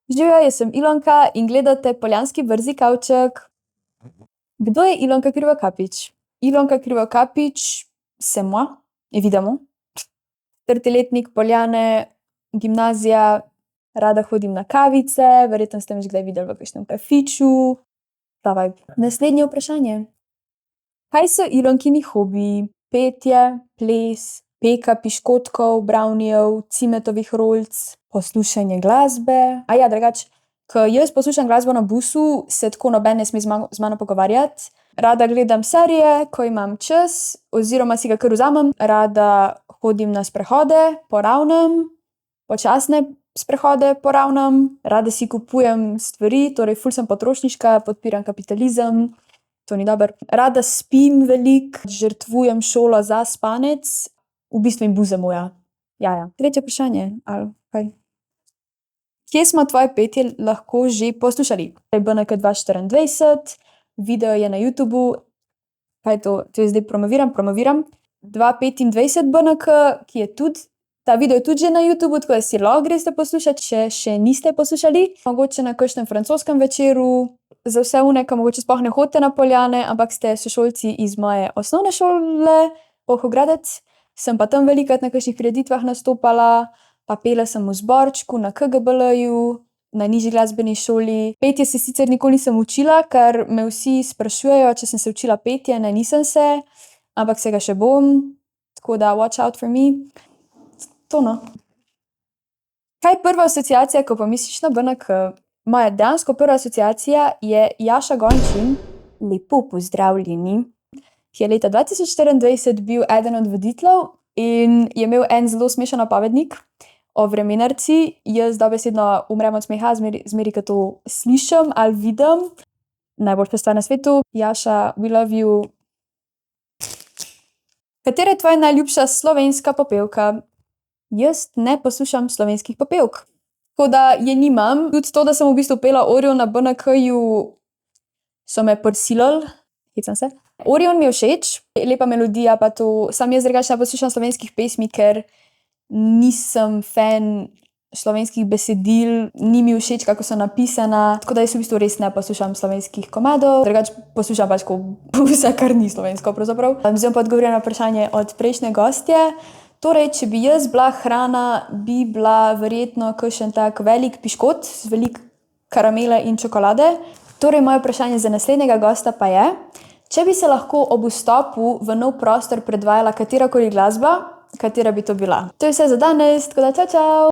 Živjo, jaz sem Ilonka in gledate Poljanski brzi kavček. Kdo je Ilonka Krivokapić? Ilonka Krivokapić, c'est moi, évidemment. 4-letnik Poljane, gimnazija, rada hodim na kavice, verjetno ste me že kdaj videli v kakšnem kafiču. Ta vibe. Naslednje vprašanje. Kaj so Ilonkini hobiji? Petje, ples, peka piškotkov, brownijev, cimetovih rolc, poslušanje glasbe. Drugače, ko jaz poslušam glasbo na busu, se tako noben ne sme z mano pogovarjati. Rada gledam serije, ko imam čas, oziroma si ga kar vzamem. Rada hodim na sprehode po Ravnem, počasne sprehode po Ravnem. Rada si kupujem stvari, torej ful sem potrošniška, podpiram kapitalizem. To ni dobro. Rada spim veliko, žrtvujem šolo za spanec. V bistvu in buza moja. Ja. Tretje vprašanje, ali kaj? Kje smo tvoje petje lahko že poslušali? BNK 2024, video je na YouTubu. Kaj je to? To je zdaj promoviram. 2025 BNK, ki je tudi, ta video je tudi že na YouTubu, tako da si lahko greste poslušati, če še niste poslušali. Mogoče na kakšnem francoskem večeru. Za vse one, ki mogoče sploh ne hodite na Poljane, ampak ste sošolci iz moje osnovne šole, Polhogradec, sem pa tam velikokrat na kakšnih prireditvah nastopala, pa pela sem v zborčku na KGBL-ju, na nižji glasbeni šoli. Petje se sicer nikoli nisem učila, ker me vsi sprašujejo, če sem se učila petje, ne, nisem se, ampak se ga še bom, tako da watch out for me. To no. Kaj je prva asociacija, ko pomisliš na BNK? Moja dejansko prva asociacija je Jaša Gončin, lepo pozdravljeni, ki je leta 2024 bil eden od voditeljev in je imel en zelo smešen napovednik o vremenarci. Jaz dobesedno umrem od smeha, zmeri, ko to slišim ali vidim. Najboljša stvar na svetu. Jaša, we love you. Katera je tvoja najljubša slovenska popevka? Jaz ne poslušam slovenskih popevk. Tako da je nimam. Tudi to, da sem v bistvu pela Orion na BNK-ju, so me prisilili. Hecam se. Orion mi je všeč, lepa melodija pa to. Sam jaz drugače ne poslušam slovenskih pesmi, ker nisem fan slovenskih besedil, ni mi všeč, kako so napisana. Tako da jaz v bistvu res ne poslušam slovenskih komadov. Drugače poslušam pač vse, kar ni slovensko pravzaprav. Zdaj pa odgovorila na vprašanje od prejšnje gostje. Torej, če bi jaz bila hrana, bi bila verjetno kakšen tak velik piškot z veliko karamele in čokolade. Torej, moje vprašanje za naslednjega gosta pa je, če bi se lahko ob vstopu v nov prostor predvajala katerakoli glasba, katera bi to bila? To je vse za danes, tako da čau!